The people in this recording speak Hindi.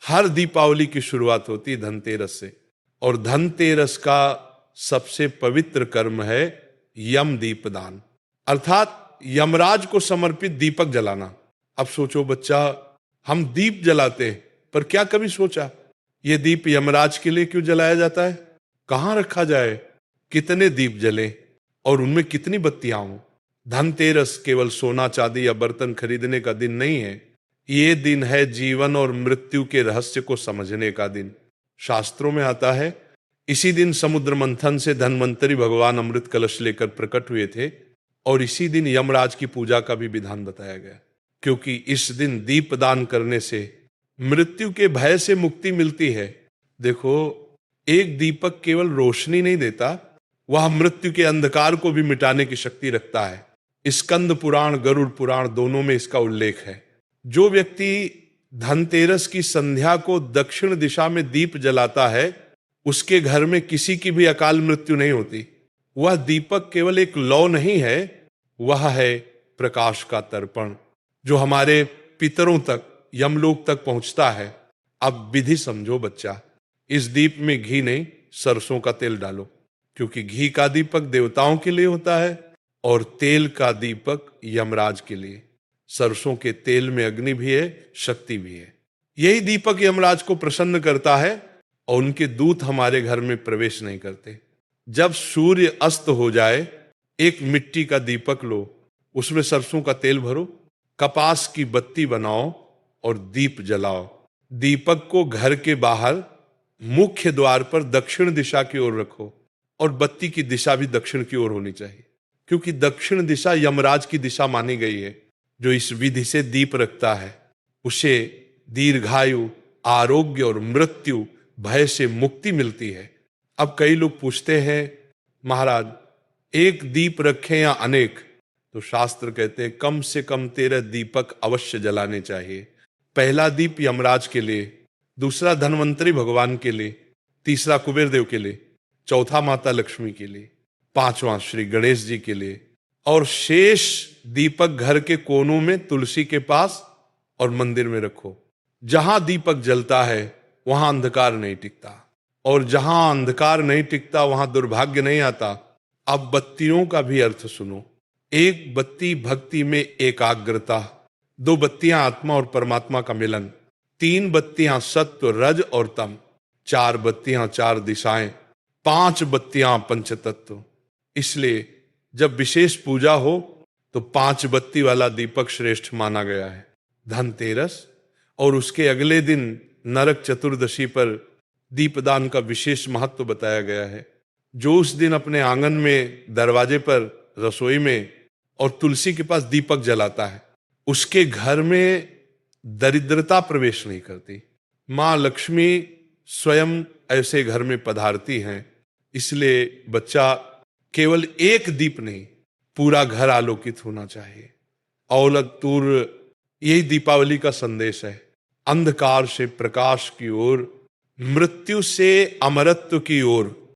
हर दीपावली की शुरुआत होती है धनतेरस से, और धनतेरस का सबसे पवित्र कर्म है यम दीपदान, अर्थात यमराज को समर्पित दीपक जलाना। अब सोचो बच्चा, हम दीप जलाते हैं, पर क्या कभी सोचा ये दीप यमराज के लिए क्यों जलाया जाता है? कहां रखा जाए, कितने दीप जले और उनमें कितनी बत्तियां हों? धनतेरस केवल सोना चांदी या बर्तन खरीदने का दिन नहीं है, ये दिन है जीवन और मृत्यु के रहस्य को समझने का दिन। शास्त्रों में आता है, इसी दिन समुद्र मंथन से धन्वंतरी भगवान अमृत कलश लेकर प्रकट हुए थे, और इसी दिन यमराज की पूजा का भी विधान बताया गया, क्योंकि इस दिन दीपदान करने से मृत्यु के भय से मुक्ति मिलती है। देखो, एक दीपक केवल रोशनी नहीं देता, वह मृत्यु के अंधकार को भी मिटाने की शक्ति रखता है। स्कंद पुराण, गरुड़ पुराण दोनों में इसका उल्लेख है। जो व्यक्ति धनतेरस की संध्या को दक्षिण दिशा में दीप जलाता है, उसके घर में किसी की भी अकाल मृत्यु नहीं होती। वह दीपक केवल एक लौ नहीं है, वह है प्रकाश का तर्पण, जो हमारे पितरों तक, यमलोक तक पहुंचता है। अब विधि समझो बच्चा, इस दीप में घी नहीं, सरसों का तेल डालो, क्योंकि घी का दीपक देवताओं के लिए होता है और तेल का दीपक यमराज के लिए। सरसों के तेल में अग्नि भी है, शक्ति भी है। यही दीपक यमराज को प्रसन्न करता है और उनके दूत हमारे घर में प्रवेश नहीं करते। जब सूर्य अस्त हो जाए, एक मिट्टी का दीपक लो, उसमें सरसों का तेल भरो, कपास की बत्ती बनाओ और दीप जलाओ। दीपक को घर के बाहर मुख्य द्वार पर दक्षिण दिशा की ओर रखो, और बत्ती की दिशा भी दक्षिण की ओर होनी चाहिए, क्योंकि दक्षिण दिशा यमराज की दिशा मानी गई है। जो इस विधि से दीप रखता है, उसे दीर्घायु, आरोग्य और मृत्यु भय से मुक्ति मिलती है। अब कई लोग पूछते हैं, महाराज एक दीप रखें या अनेक? तो शास्त्र कहते हैं कम से कम 13 दीपक अवश्य जलाने चाहिए। पहला दीप यमराज के लिए, दूसरा धन्वंतरी भगवान के लिए, तीसरा कुबेर देव के लिए, चौथा माता लक्ष्मी के लिए, पांचवा श्री गणेश जी के लिए, और शेष दीपक घर के कोनों में तुलसी के पास और मंदिर में रखो। जहां दीपक जलता है वहां अंधकार नहीं टिकता, और जहां अंधकार नहीं टिकता वहां दुर्भाग्य नहीं आता। अब बत्तियों का भी अर्थ सुनो। एक बत्ती भक्ति में एकाग्रता, 2 बत्तियां आत्मा और परमात्मा का मिलन, 3 बत्तियां सत्व रज और तम, 4 बत्तियां 4 दिशाएं, 5 बत्तियां पंचतत्व। इसलिए जब विशेष पूजा हो तो 5 बत्ती वाला दीपक श्रेष्ठ माना गया है। धनतेरस और उसके अगले दिन नरक चतुर्दशी पर दीपदान का विशेष महत्व बताया गया है। जो उस दिन अपने आंगन में, दरवाजे पर, रसोई में और तुलसी के पास दीपक जलाता है, उसके घर में दरिद्रता प्रवेश नहीं करती। मां लक्ष्मी स्वयं ऐसे घर में पधारती हैं। इसलिए बच्चा, केवल एक दीप नहीं, पूरा घर आलोकित होना चाहिए। औलक तूर, यही दीपावली का संदेश है। अंधकार से प्रकाश की ओर, मृत्यु से अमरत्व की ओर